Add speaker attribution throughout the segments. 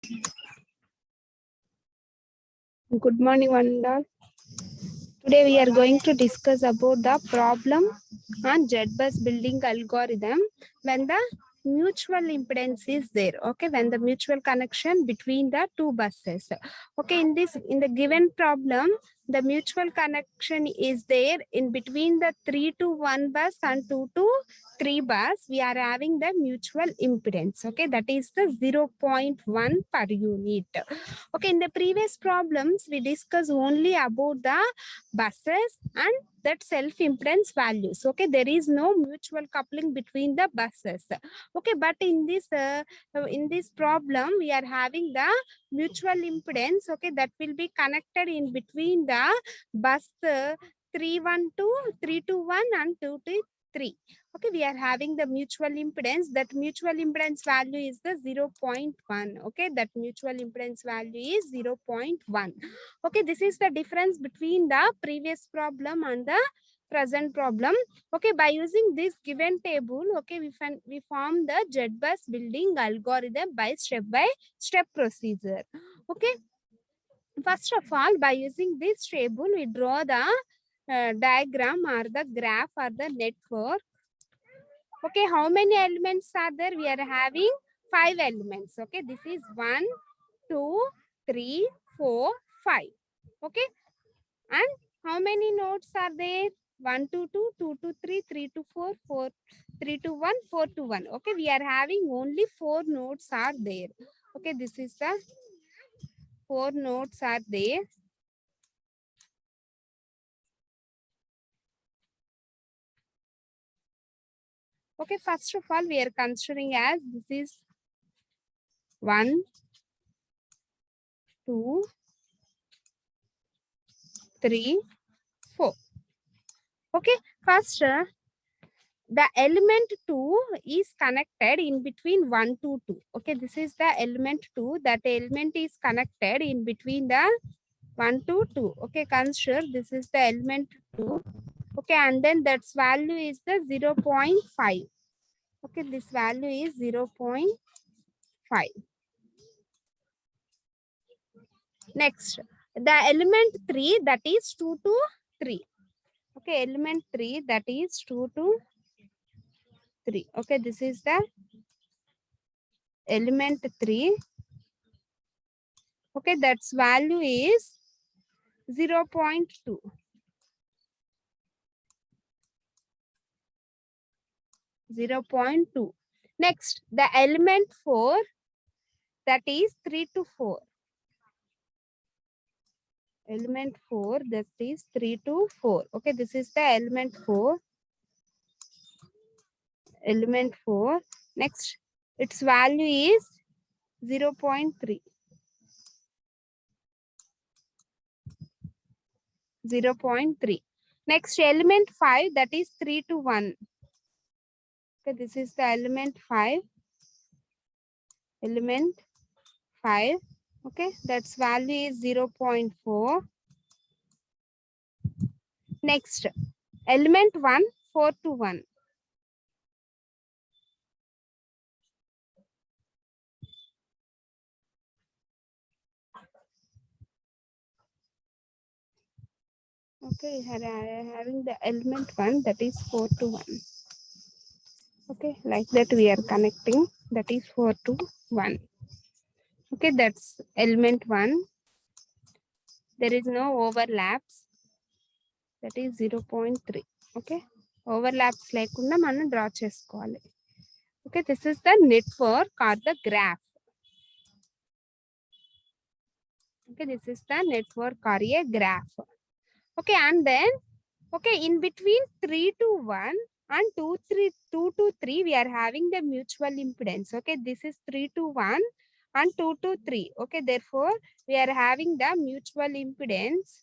Speaker 1: Good morning, one and all. Today we are going to discuss about the problem on JBus building algorithm when the mutual impedance is there. Okay, when the mutual connection between the two buses. Okay, in the given problem, the mutual connection is there in between the 3 to 1 bus and 2 to 3 bus. We are having the mutual impedance. Okay, that is the 0.1 per unit. Okay, in the previous problems, we discussed only about the buses and that self-impedance values. Okay, there is no mutual coupling between the buses. Okay, but in this problem, we are having the mutual impedance. Okay, that will be connected in between the bus 312, 321 and 223. Okay, we are having the mutual impedance. That mutual impedance value is the 0.1. Okay, that mutual impedance value is 0.1. Okay, this is the difference between the previous problem and the present problem. Okay, by using this given table, okay, we form the JBus building algorithm by step procedure. Okay, first of all, by using this table, we draw the diagram or the graph or the network. Okay, how many elements are there? We are having 5 elements. Okay, this is 1, 2, 3, 4, 5. Okay, and how many nodes are there? 1 to 2, 2 to 3, 3 to 4, 4, 3 to 1, 4 to 1. Okay, we are having only 4 nodes are there. Okay, this is the 4 nodes are there. Okay, first of all, we are considering as this is 1, 2, 3, 4. Okay, first the element 2 is connected in between 1 to 2. Okay, this is the element 2. That element is connected in between the 1 to 2. Okay, consider this is the element 2. Okay, and then that's value is the 0.5. Okay, this value is 0.5. Next, the element 3, that is 2 to 3. Okay, element 3, that is 2 to 3. Okay, this is the element 3. Okay, that's value is 0.2. 0.2. Next, the element 4, that is 3 to 4. Element 4, that is 3 to 4. Okay, this is the element 4. Element 4. Next, its value is 0.3. 0.3. Next, element 5, that is 3 to 1. Okay, this is the element 5. Element 5. Okay, that's value is 0.4. Next, element 1, 4 to 1. Okay, having the element 1, that is 4 to 1. Okay, like that we are connecting, that is 4 to 1. Okay, that's element 1. There is no overlaps, that is 0.3. Okay, overlaps lekunda మనం draw చేసుకోవాలి. Okay, this is the network or the graph. Okay, this is the network or a graph. Okay, and then, okay, in between 3 to 1 and 2 to 3, we are having the mutual impedance. Okay, this is 3 to 1 and 2 to 3. Okay, therefore, we are having the mutual impedance.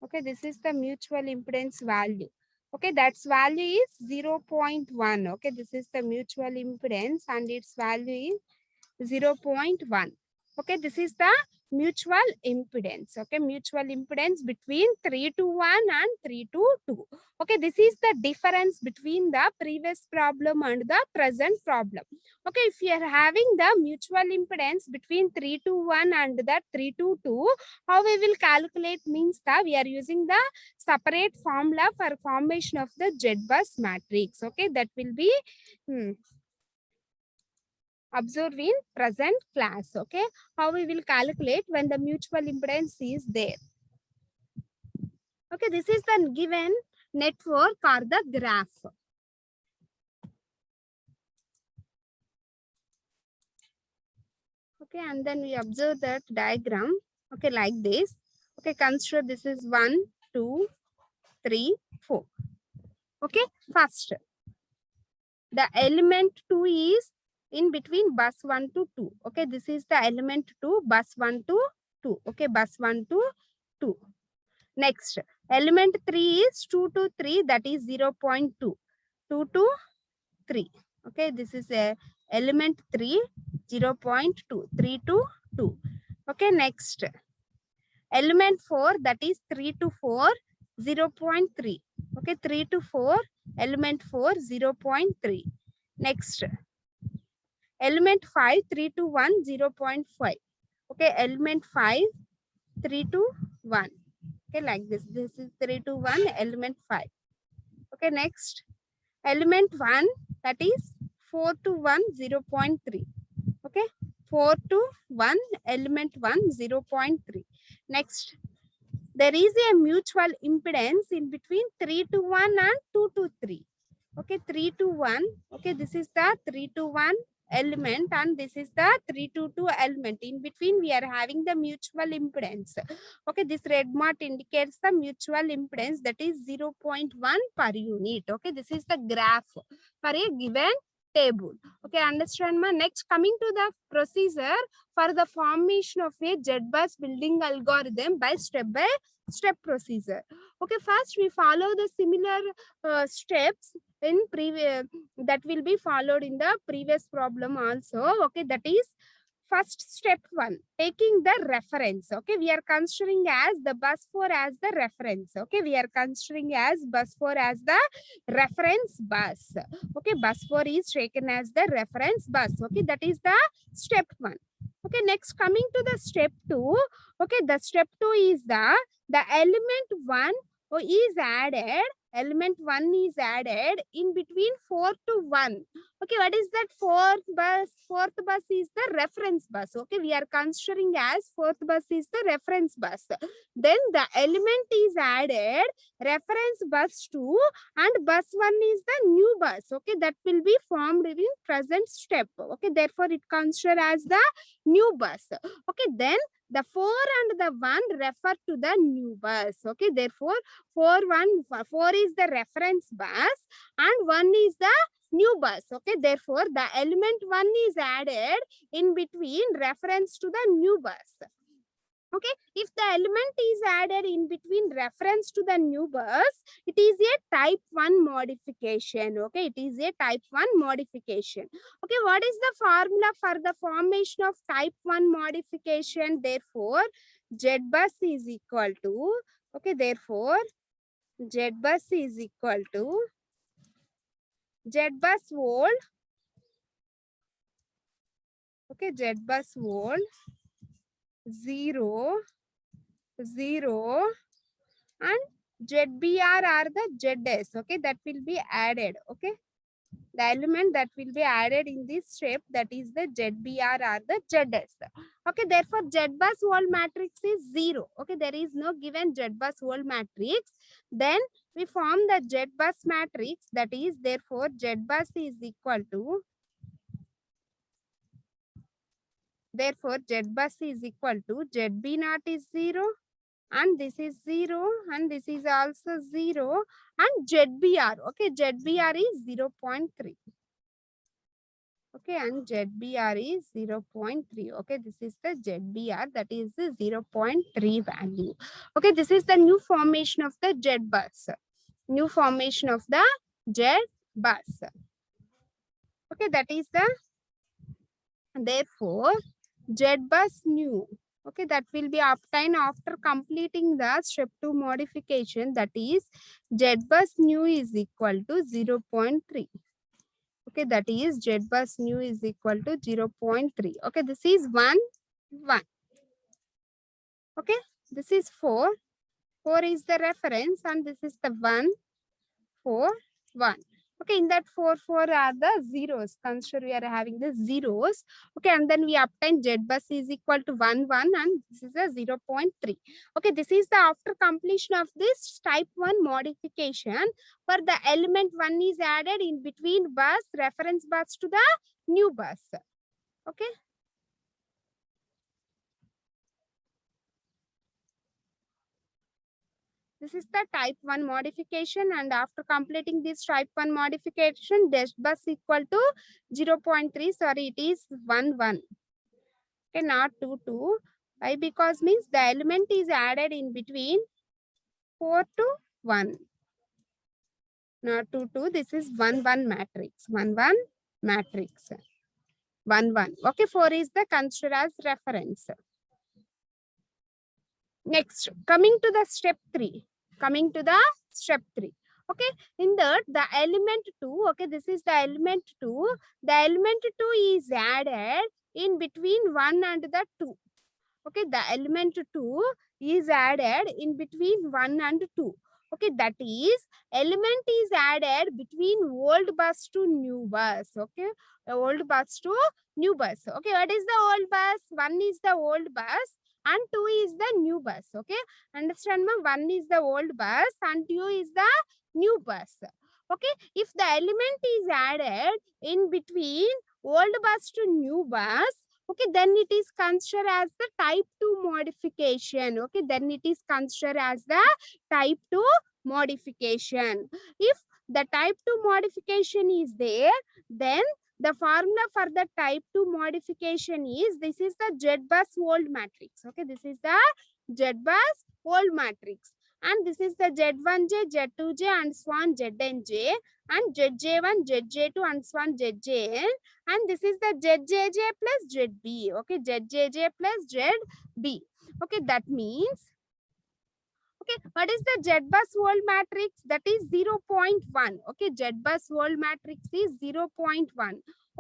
Speaker 1: Okay, this is the mutual impedance value. Okay, that's value is 0.1. Okay, this is the mutual impedance and its value is 0.1. Okay, this is the mutual impedance. Okay, mutual impedance between 3 to 1 and 3 to 2. Okay, this is the difference between the previous problem and the present problem. Okay, if you are having the mutual impedance between 3 to 1 and the 3 to 2, how we will calculate means that we are using the separate formula for formation of the Z-bus matrix. Okay, that will be observed in present class. Okay, how we will calculate when the mutual impedance is there. Okay, this is the given network or the graph. Okay, and then we observe that diagram. Okay, like this. Okay, consider this is 1, 2, 3, 4. Okay, first the element 2 is in between bus 1 to 2. Okay, this is the element 2, bus 1 to 2. Okay, bus 1 to 2. Next, element 3 is 2 to 3, that is 0.2. 2 to 3. Okay, this is a element 3, 0.2. 3 to 2. Okay, next, element 4, that is 3 to 4, 0.3. Okay, 3 to 4, element 4, 0.3. Next, element 5, 3 to 1, 0.5. Okay, element 5, 3 to 1. Okay, like this. This is 3 to 1, element 5. Okay, next, element 1, that is 4 to 1, 0.3. Okay, 4 to 1, element 1, 0.3. Next, there is a mutual impedance in between 3 to 1 and 2 to 3. Okay, 3 to 1. Okay, this is the 3 to 1 element and this is the 3 to 2 element. In between we are having the mutual impedance. Okay, this red mark indicates the mutual impedance, that is 0.1 per unit. Okay, this is the graph for a given table. Okay, understand ma? Next, coming to the procedure for the formation of a Z-bus building algorithm by step procedure. Okay, first we follow the similar steps in previous that will be followed in the previous problem also. Okay, that is first step 1, taking the reference. Okay, we are considering as the bus 4 as the reference. Okay, we are considering as bus 4 as the reference bus. Okay, bus 4 is taken as the reference bus. Okay, that is the step 1. Okay, next coming to the step 2. Okay, the step 2 is the element 1 is added. Element 1 is added in between 4 to 1. Okay, what is that? Fourth bus is the reference bus. Okay, we are considering as fourth bus is the reference bus. Then the element is added, reference bus 2 and bus 1 is the new bus. Okay, that will be formed in present step. Okay, therefore it considered as the new bus. Okay, then the 4 and the 1 refer to the new bus. Okay, therefore 4 is the reference bus and 1 is the new bus. Okay, therefore the element 1 is added in between reference to the new bus. Okay, if the element is added in between reference to the new bus, it is a type 1 modification. Okay, it is a type 1 modification. Okay, what is the formula for the formation of type 1 modification? Therefore, Z bus is equal to, okay, therefore, Z bus is equal to Z bus volt. Okay, Z bus volt 0, 0 and ZBR are the ZS. Okay, that will be added. Okay, the element that will be added in this step, that is the ZBR or the ZS. Okay, therefore Z bus whole matrix is 0. Okay, there is no given Z bus whole matrix. Then we form the Z bus matrix, that is therefore Z bus is equal to, therefore Z bus is equal to ZB naught is 0 and this is 0 and this is also 0 and ZBR. Okay, ZBR is 0.3. Okay, and ZBR is 0.3. Okay, this is the ZBR, that is the 0.3 value. Okay, this is the new formation of the Z bus. New formation of the Z bus. Okay, that is the, therefore Z bus new. Okay, that will be obtained after completing the step 2 modification, that is Z bus new is equal to 0.3. Okay, that is Z bus new is equal to 0.3. Okay, this is 1, 1. Okay, this is 4. 4 is the reference and this is the 1, 4, 1. Okay, in that 4, 4 are the zeros. Consider we are having the zeros. Okay, and then we obtain Z bus is equal to 1, 1 and this is a 0.3. Okay, this is the after completion of this type 1 modification for the element 1 is added in between bus, reference bus to the new bus. Okay. This is the type 1 modification, and after completing this type 1 modification, dash bus equal to 0.3. Sorry, it is 1, 1. Okay, not 2, 2. Why? Because means the element is added in between 4 to 1. Not 2, 2. This is 1, 1 matrix. 1, 1 matrix. 1, 1. Okay, 4 is the considered as reference. Next, coming to the step 3. Coming to the step 3. Okay, in that the element 2, okay, this is the element 2. The element 2 is added in between 1 and the 2. Okay, the element 2 is added in between 1 and 2. Okay, that is element is added between old bus to new bus. Okay, old bus to new bus. Okay, what is the old bus? 1 is the old bus and 2 is the new bus. Okay, understand ma? 1 is the old bus and 2 is the new bus. Okay, if the element is added in between old bus to new bus, okay, then it is considered as the type 2 modification. Okay, then it is considered as the type 2 modification. If the type 2 modification is there, then the formula for the type 2 modification is, this is the Z bus old matrix. Okay, this is the Z bus old matrix. And this is the Z1J, Z2J and so on Znj, and ZJ1, ZJ2 and so on ZJN. And this is the ZJJ plus ZB. Okay, ZJJ plus ZB. Okay, that means, okay, what is the Z bus world matrix? That is 0.1. Okay, Z bus world matrix is 0.1.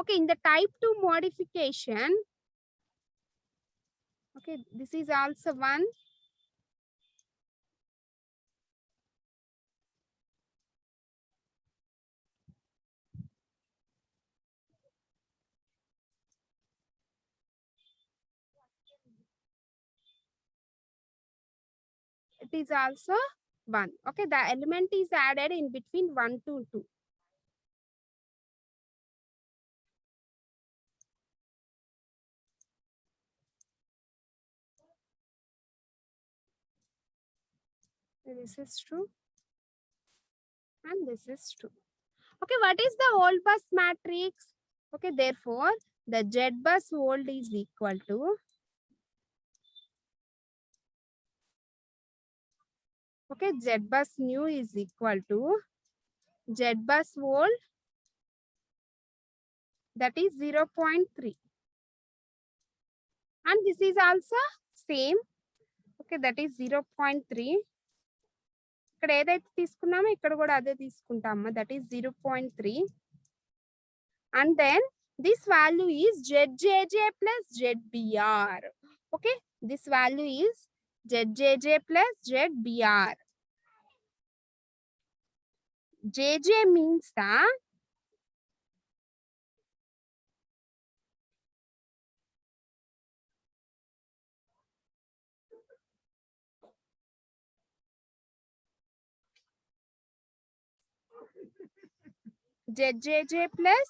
Speaker 1: Okay, in the type 2 modification, okay, this is also 1. It is also 1. Okay, the element is added in between 1 to 2. This is true. And this is true. Okay, what is the old bus matrix? Okay, therefore, the Z bus old is equal to, okay, Z bus new is equal to Z bus old, that is 0.3. And this is also same. Okay, that is 0.3. ఇక్కడ ఏదైతే తీసుకున్నామో ఇక్కడ కూడా అదే తీసుకుంటామా, that is 0.3. And then this value is ZJJ plus ZBR. Okay, this value is ZJJ plus ZBR. JJ means the ZJJ plus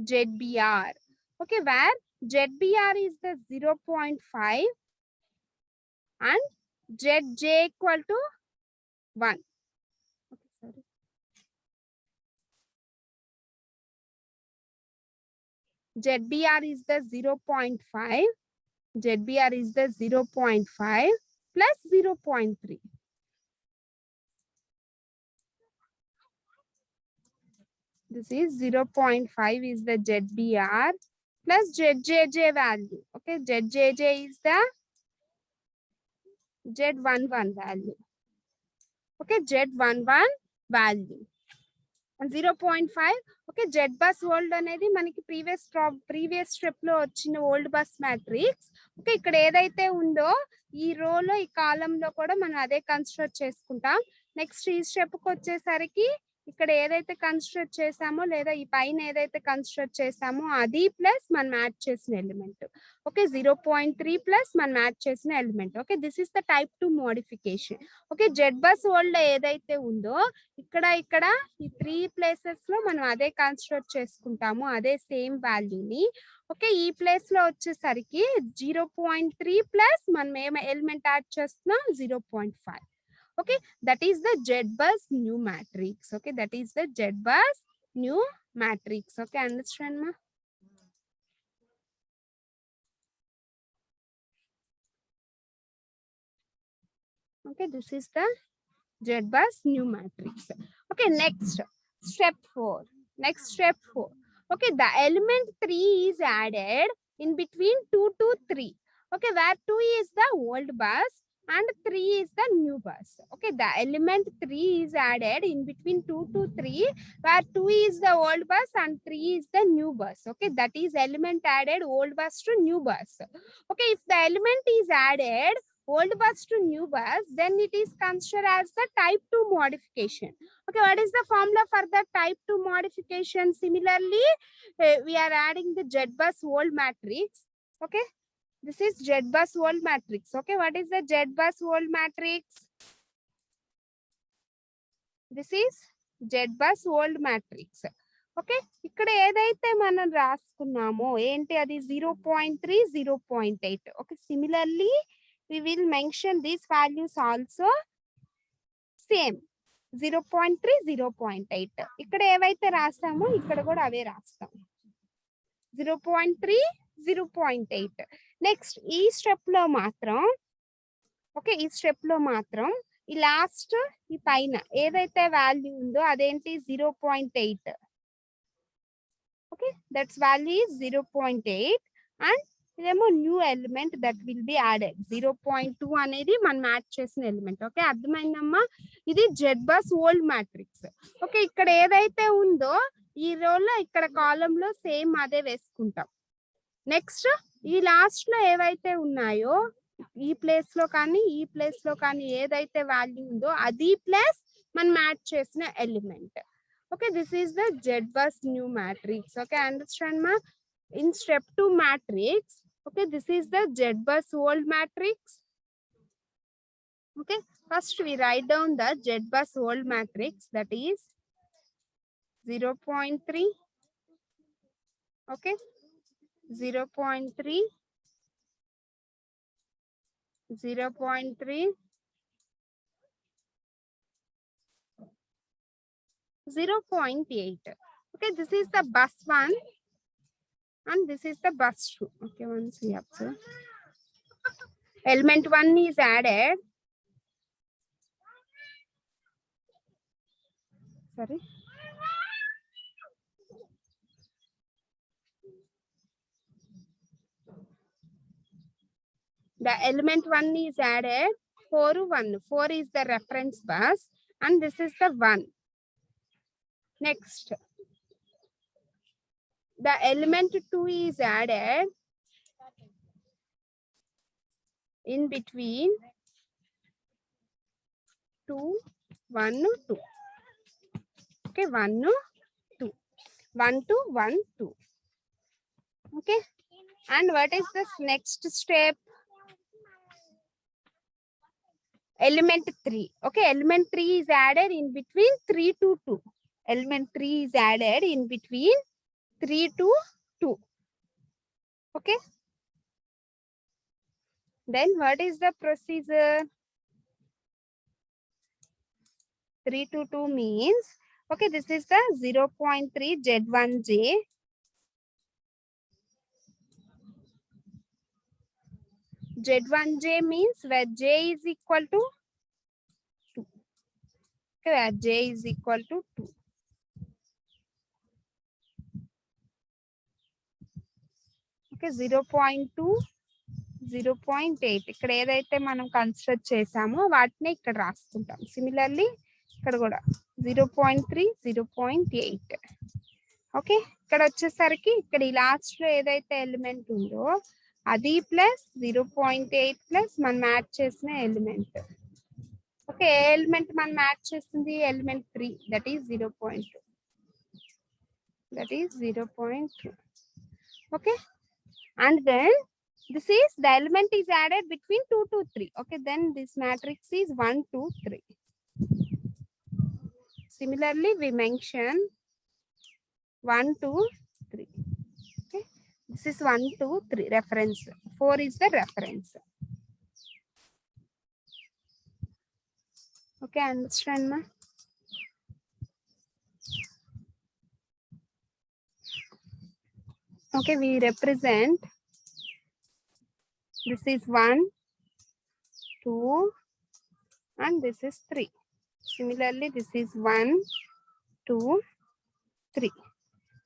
Speaker 1: ZBR. Okay, where ZBR is the 0.5 and ZJ equal to 1. Okay, sorry. ZBR is the 0.5. ZBR is the 0.5 plus 0.3. This is 0.5 is the ZBR plus ZJJ value. Okay, ZJJ is the Z11 value. Okay, Z11 value. 0.5. Okay, Z bus old అనేది మనకి previous step లో వచ్చిన old bus matrix. Okay, ఇక్కడ ఏదైతే ఉందో ఈ రోలో ఈ కాలంలో కూడా మనం అదే కన్స్ట్రక్ట్ చేసుకుంటాం. నెక్స్ట్ ఈ స్టెప్ కి వచ్చేసరికి ఇక్కడ ఏదైతే కన్స్ట్రక్ట్ చేసామో లేదా ఈ పైన ఏదైతే కన్స్ట్రక్ట్ చేసామో అది ప్లస్ మనం యాడ్ చేసిన ఎలిమెంట్. ఓకే, 0.3 ప్లస్ మనం యాడ్ చేసిన element. Okay, this is the type 2 modification. Okay, Z bus old ఏదైతే ఉందో ఇక్కడ ఈ 3 ప్లేసెస్ లో మనం అదే కన్స్ట్రక్ట్ చేసుకుంటాము, అదే సేమ్ వాల్యూని. ఓకే, ఈ ప్లేస్ లో వచ్చేసరికి 0.3 ప్లస్ మనం ఏం ఎలిమెంట్ యాడ్ చేస్తున్నాం 0.5. Okay, that is the Z bus new matrix. Okay, that is the Z bus new matrix. Okay, understand ma? Okay, this is the Z bus new matrix. Okay, next step 4. Next step 4. Okay, the element 3 is added in between 2 to 3. Okay, where 2 is the old bus and 3 is the new bus. Okay, the element 3 is added in between 2 to 3, where 2 is the old bus and 3 is the new bus. Okay, that is element added old bus to new bus. Okay, if the element is added old bus to new bus, then it is considered as the type 2 modification. Okay, what is the formula for the type 2 modification? Similarly, we are adding the Z bus old matrix. Okay, this is Z bus old matrix. Okay, what is the Z bus old matrix? This is Z bus old matrix. Okay, ఇక్కడ ఏదైతే మనం రాసుకున్నామో ఏంటి అది 0.3 0.8. Okay, similarly we will mention these values also same 0.3 0.8. ఇక్కడ ఏవైతే రాస్తామో ఇక్కడ కూడా అవే రాస్తాం 0.3 0.8. నెక్స్ట్ ఈ స్టెప్ లో మాత్రం ఓకే, ఈ స్టెప్ లో మాత్రం ఈ లాస్ట్ ఈ పైన ఏదైతే వాల్యూ ఉందో అదేంటి 0.8. Okay, that's value is 0.8 and ఇదేమో new element that will be added 0.2 అనేది మనం యాడ్ చేసిన ఎలిమెంట్. ఓకే, అర్థమైందమ్మా? ఇది Z bus old matrix. Okay, ఇక్కడ ఏదైతే ఉందో ఈ రోలో ఇక్కడ కాలం లో సేమ్ అదే వేసుకుంటాం. నెక్స్ట్ ఈ లాస్ట్ లో ఏవైతే ఉన్నాయో ఈ ప్లేస్ లో కానీ ఈ ప్లేస్ లో కానీ ఏదైతే వాల్యూ ఉందో అది ప్లస్ మనం యాడ్ చేసిన element. Okay, this is the Z bus new matrix. Okay, understand మా? In step 2 matrix, okay, this is the Z bus old matrix. Okay, first we write down the Z bus old matrix, that is 0.3. Okay, 0.3 0.3 0.8. Okay, this is the bus 1 and this is the bus 2. Okay, once we observe element 1 is added. Sorry, the element 1 is added 4 1. 4 is the reference bus and this is the 1. Next, the element 2 is added in between 2 1 2. Okay, 1 2 1 2 1 2. Okay, and what is this next step? Element 3. Okay, element 3 is added in between 3 to 2. Element 3 is added in between 3 to 2. Okay, then what is the procedure? 3 to 2 means, okay, this is the 0.3 Z1J. Z1J means where J is equal to 2. Okay, where J is equal to 2. Okay, 0.2 0.8 ఇక్కడ ఏదైతే మనం construct చేసామో వాటిని ఇక్కడ రాసుకుంటాం. Similarly ఇక్కడ కూడా 0.3 0.8. Okay, ఇక్కడ వచ్చేసరికి ఇక్కడ ఈ లాస్ట్ లో ఏదైతే ఎలిమెంట్ ఉందో అది ప్లస్ 0.8 ప్లస్ మనం యాడ్ చేసిన ఎలిమెంట్. ఓకే, ఏ ఎలిమెంట్ మనం యాడ్ చేస్తుంది? Element 3, that is 0.2. that is 0.2. okay, and then this is the element is added between 2 to 3. okay, then this matrix is 1 2 3. Similarly we mention 1 2 3. okay, this is 1 2 3 reference. 4 is the reference. okay, understand ma? okay, we represent this is 1 2 and this is 3. Similarly this is 1 2 3.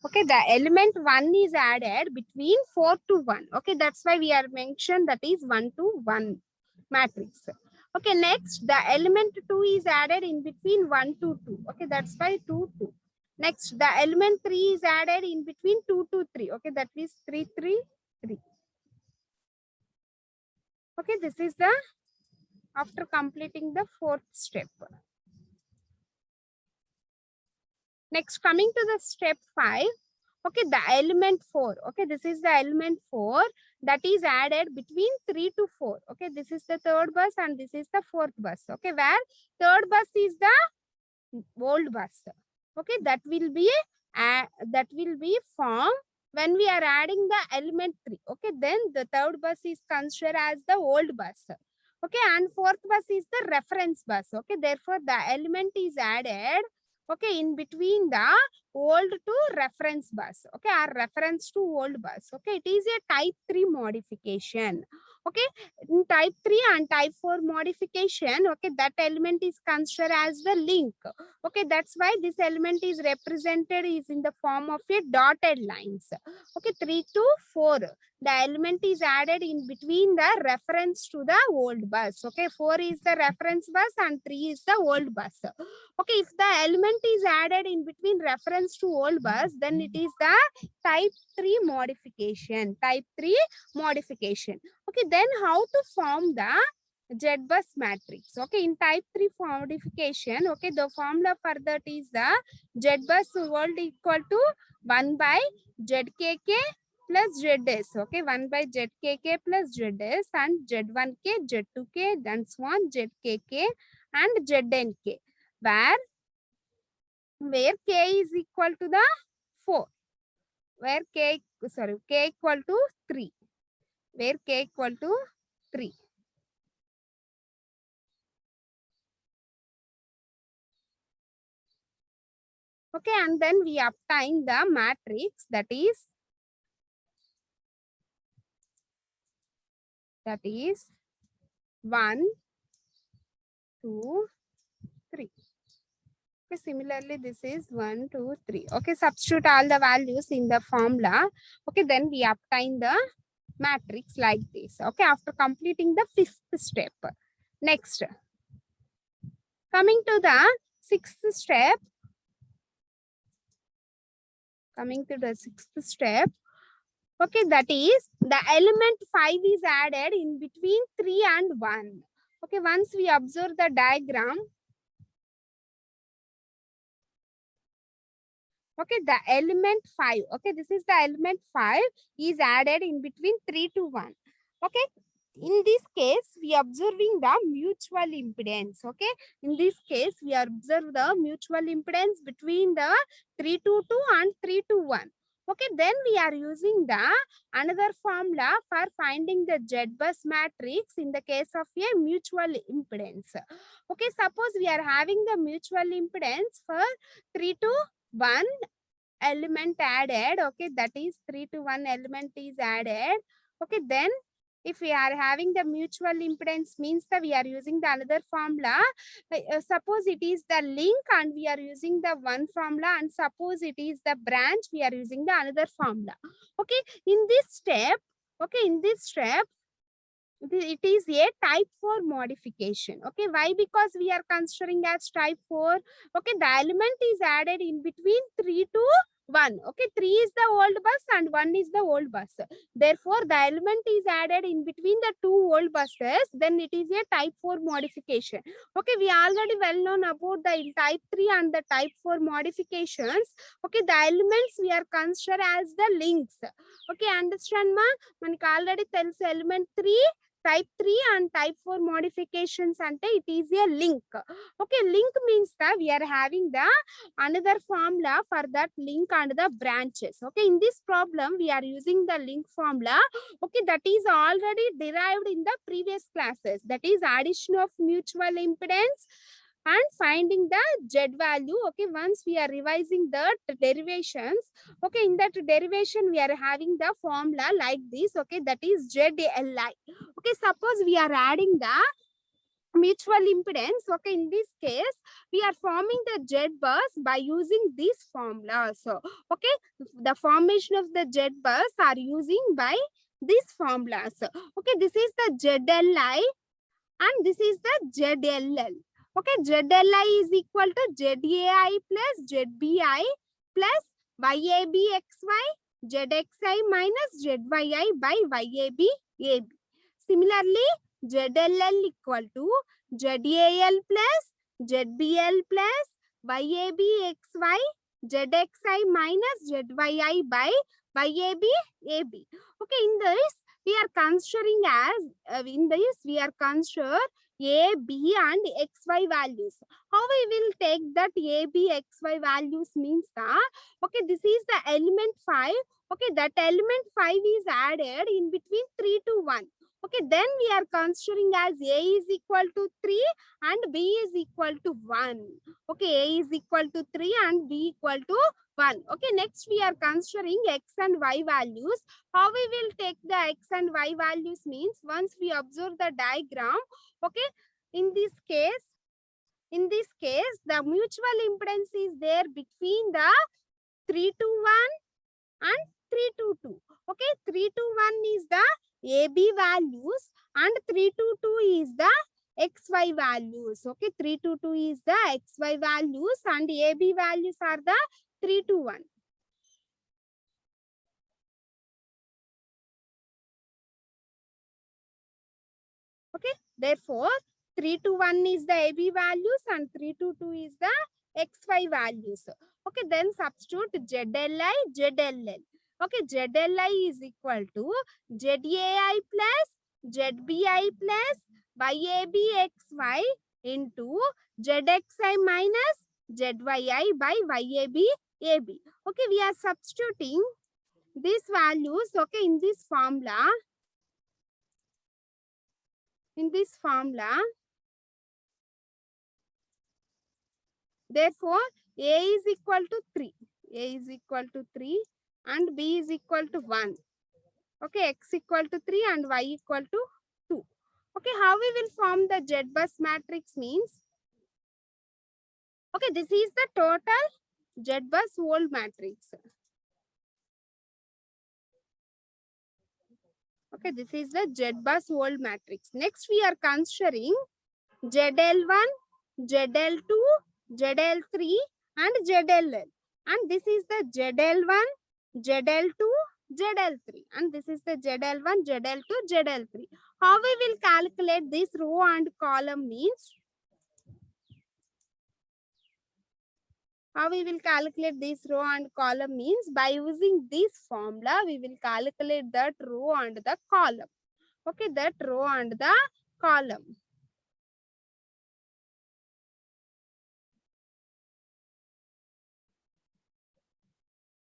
Speaker 1: okay, the element 1 is added between 4 to 1. okay, that's why we are mentioned that is 1 to 1 matrix. okay, next the element 2 is added in between 1 to 2. okay, that's why 2 2. Next, the element 3 is added in between 2 to 3. okay, that is 3 3 3. okay, this is the after completing the fourth step. Next, coming to the step 5. okay, the element 4. okay, this is the element 4 that is added between 3 to 4. okay, this is the third bus and this is the fourth bus. okay, where third bus is the old bus. okay, that will be formed when we are adding the element 3. okay, then the third bus is considered as the old bus. okay, and fourth bus is the reference bus. okay, therefore the element is added okay in between the old to reference bus. okay, or reference to old bus. okay, it is a type 3 modification. okay, in type 3 and type 4 modification, okay, that element is considered as the link. okay, that's why this element is represented is in the form of a dotted lines. okay, 3 to 4, the element is added in between the reference to the old bus. okay, 4 is the reference bus and 3 is the old bus. okay, if the element is added in between reference to old bus, then it is the type 3 modification. type 3 modification. okay, then how to form the Z-bus matrix? okay, in type 3 modification, okay, the formula for that is the Z-bus world equal to 1 by ZKK plus ZS. okay, 1 by ZKK plus ZS and Z1K, Z2K, then so on, ZKK and ZNK, where K is equal to the 4, where K equal to 3, where K equal to 3. okay, and then we obtain the matrix that is 1 2 3. okay, similarly this is 1 2 3. okay, substitute all the values in the formula. okay, then we obtain the matrix like this. okay, after completing the fifth step. Next, coming to the sixth step. okay, that is the element 5 is added in between 3 and 1. okay, once we observe the diagram, okay, the element 5, okay, this is the element 5 is added in between 3 to 1. okay, in this case we are observing the mutual impedance. okay, in this case we observe the mutual impedance between the 3 to 2 and 3 to 1. okay, then we are using the another formula for finding the Z-bus matrix in the case of a mutual impedance. okay, suppose we are having the mutual impedance for 3 to 1 element added. okay, that is 3 to 1 element is added. okay, then if we are having the mutual impedance means that we are using the another formula. Suppose it is the link and we are using the one formula, and suppose it is the branch, we are using the another formula. okay, in this step it is a type 4 modification. Okay, why? Because we are considering as type 4. Okay, the element is added in between 3 to 1. Okay, 3 is the old bus and 1 is the old bus. Therefore, the element is added in between the two old buses. Then it is a type 4 modification. Okay, we already well known about the type 3 and the type 4 modifications. Okay, the elements we are considered as the links. Okay, understand ma? మనకి already తెలుసు element 3 type 3 and type 4 modifications ante it is a link. Okay, link means that we are having the another formula for that link and the branches. Okay, in this problem we are using the link formula. Okay, that is already derived in the previous classes, that is addition of mutual impedance and finding the Z value. Okay, once we are revising the derivations, okay, in that derivation we are having the formula like this. Okay, that is ZLI. Okay, suppose we are adding the mutual impedance. Okay, in this case we are forming the Z bus by using this formula. So okay, the formation of the Z bus are using by this formula. So okay, this is the ZLI and this is the ZLL. Okay, ZLI is equal to ZAI plus ZBI plus YABXY ZXI minus ZYI by YABAB. Similarly, ZLL equal to ZAL plus ZBL plus YABXY ZXI minus ZYI by YABAB. Okay, in this we are considering as in this we are consider A, B and XY values. How we will take that A, B, XY values means that, okay, this is the element 5. Okay, that element 5 is added in between 3 to 1. Okay, then we are considering as A is equal to 3 and B is equal to 1. Okay, A is equal to 3 and B equal to 1. Okay, next we are considering X and Y values. How we will take the X and Y values means once we observe the diagram. Okay, in this case the mutual impedance is there between the 3 to 1 and 3 to 2. Okay, 3 to 1 is the AB values and 3 to 2 is the XY values. Okay, 3 to 2 is the XY values and AB values are the 3 to 1. Okay, therefore 3 to 1 is the AB values and 3 to 2 is the XY values. Okay, then substitute ZLI, ZLL. Okay, ZLI is equal to ZAI plus ZBI plus YABXY into ZXI minus ZYI by YABAB. Okay, we are substituting these values, okay, in this formula. Therefore, A is equal to 3. A is equal to 3 and B is equal to 1. Okay, X equal to 3 and Y equal to 2. Okay, how we will form the Z bus matrix means, okay, this is the total Z bus whole matrix. Okay, this is the Z bus whole matrix. Next, we are considering ZL1, ZL2, ZL3 and ZLL. And this is the ZL1, ZL2, ZL3. And this is the ZL1, ZL2, ZL3. How we will calculate this row and column means, how we will calculate this row and column means by using this formula, we will calculate that row and the column. Okay, that row and the column.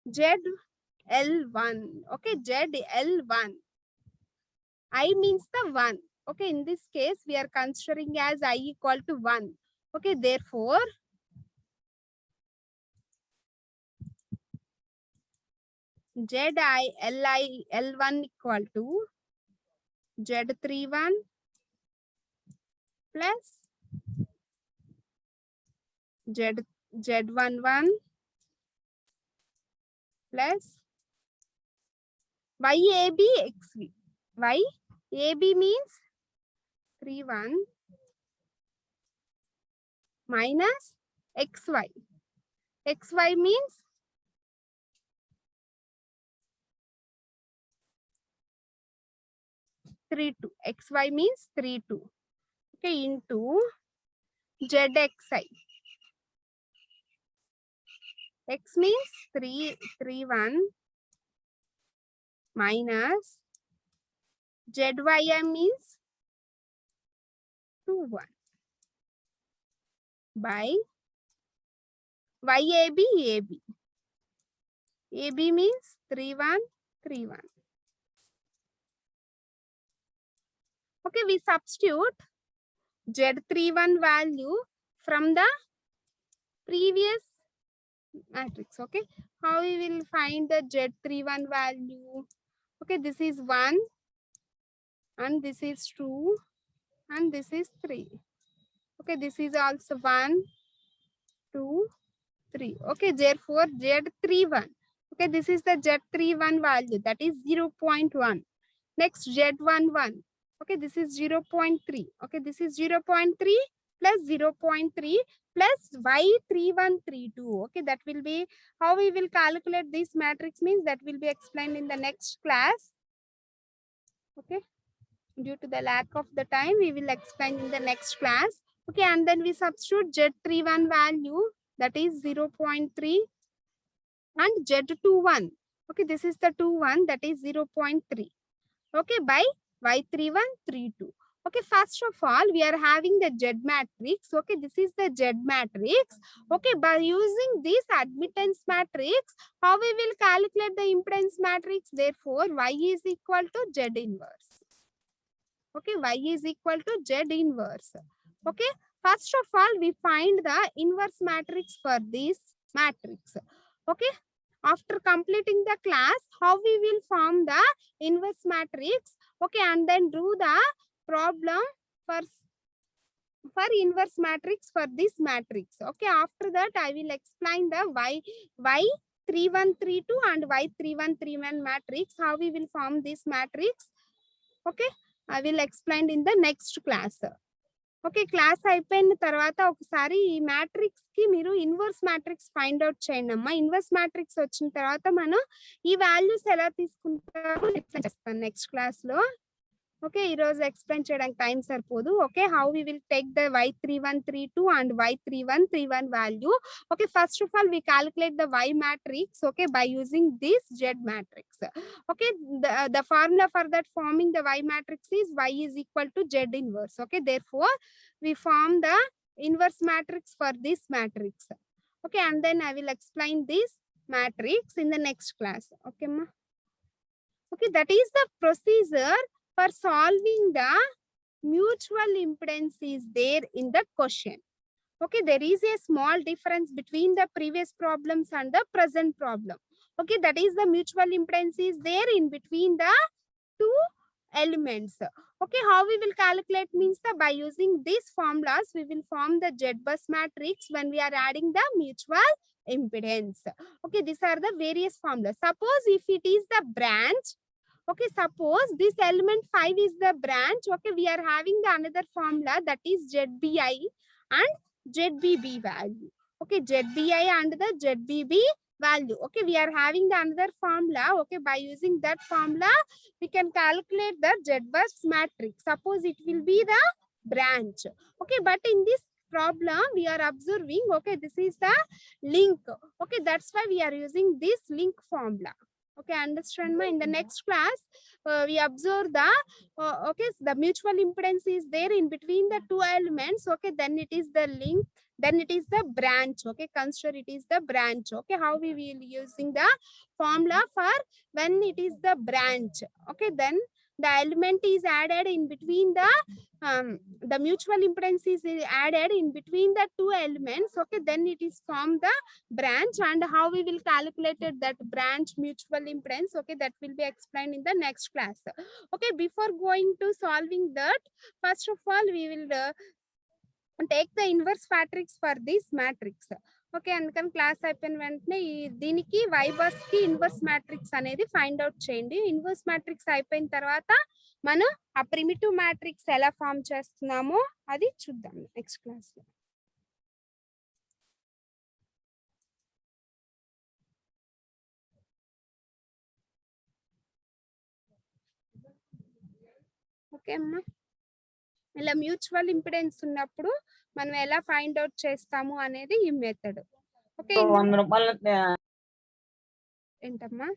Speaker 1: ZL1. Okay, ZL1. I means the 1. Okay, in this case, we are considering as I equal to 1. Okay, therefore, ZL1 equal to Z31 plus Z11 plus YABXV. Why? AB means 3, 1 minus XY. XY means 3, 2. XY means 3, 2. Okay, into ZXI. X means 3, 3, 1 minus ZYM means 2, 1 by YAB, AB. AB means 3, 1, 3, 1. Okay, we substitute Z31 value from the previous matrix. Okay, how we will find the Z31 value? Okay, this is 1 and this is 2 and this is 3. Okay, this is also 1, 2, 3. Okay, therefore Z31. Okay, this is the Z31 value, that is 0.1. Next Z11. Okay, this is 0.3. Okay, this is 0.3 plus 0.3 plus Y3132. Okay, that will be how we will calculate this matrix, means that will be explained in the next class. Okay, due to the lack of the time, we will explain in the next class. Okay, and then we substitute Z31 value, that is 0.3 and Z21. Okay, this is the 21, that is 0.3. Okay, by Y3132. Okay, first of all, we are having the Z matrix. Okay, this is the Z matrix. Okay, by using this admittance matrix, how we will calculate the impedance matrix? Therefore, Y is equal to Z inverse. Okay, Y is equal to Z inverse. Okay, first of all, we find the inverse matrix for this matrix. Okay, after completing the class, how we will form the inverse matrix? Okay, and then do the problem for inverse matrix for this matrix. Okay, after that I will explain the Y3132 and Y3131 matrix, how we will form this matrix. Okay, I will explain in the next class. Okay, class అయిపోయిన తర్వాత ఒకసారి ఈ matrix కి మీరు inverse matrix find out చేయండి అమ్మా. Inverse matrix వచ్చిన తర్వాత మనం ఈ వాల్యూస్ ఎలా తీసుకుంటామో ఎక్స్ప్లెయిన్ చేస్తాను నెక్స్ట్ క్లాస్ లో. ఓకే, ఈ రోజు ఎక్స్ప్లెయిన్ చేయడానికి టైం సరిపోదు. Okay, how we will take the Y3132 and Y3131 value. Okay, first of all we calculate the Y matrix, okay, by using this Z matrix. Okay, the formula for that forming the Y matrix is Y is equal to Z inverse. Okay, therefore we form the inverse matrix for this matrix. Okay, and then I will explain this matrix in the next class. Okay ma. Okay, that is the procedure for solving the mutual impedance is there in the question. Okay, there is a small difference between the previous problems and the present problem. Okay, that is the mutual impedance is there in between the two elements. Okay, how we will calculate means that by using these formulas we will form the Z bus matrix when we are adding the mutual impedance. Okay, these are the various formulas. Suppose if it is the branch, okay, suppose this element 5 is the branch. Okay, we are having the another formula, that is ZBI and ZBB value. Okay, ZBI and the ZBB value. Okay, we are having the another formula. Okay, by using that formula we can calculate the Z bus matrix. Suppose it will be the branch. Okay, but in this problem we are observing, okay, this is the link. Okay, that's why we are using this link formula. Okay, understand ma? In the next class we observe the okay, the mutual impedance is there in between the two elements. Okay, then it is the link, then it is the branch. Okay, consider it is the branch. Okay, how we will using the formula for when it is the branch. Okay, then the element is added in between the mutual impedance is added in between the two elements. Okay, then it is formed the branch, and how we will calculate that branch mutual impedance. Okay, that will be explained in the next class. Okay, before going to solving that, first of all we will take the inverse matrix for this matrix. Okay, అందుకని class అయిపోయిన వెంటనే దీనికి వైబస్ కి inverse matrix అనేది find out చేయండి. Inverse matrix అయిపోయిన తర్వాత మనం ఆ ప్రిమిటివ్ మ్యాట్రిక్స్ ఎలా ఫామ్ చేస్తున్నామో అది చూద్దాం నెక్స్ట్ క్లాస్ లో. ఓకే అమ్మా, ఇలా మ్యూచువల్ ఇంపిడెన్స్ ఉన్నప్పుడు మనం ఎలా ఫైండ్ అవుట్ చేస్తాము అనేది ఈ మెథడ్. ఓకే,
Speaker 2: 100 రూపాయలు
Speaker 1: ఏంటమ్మా?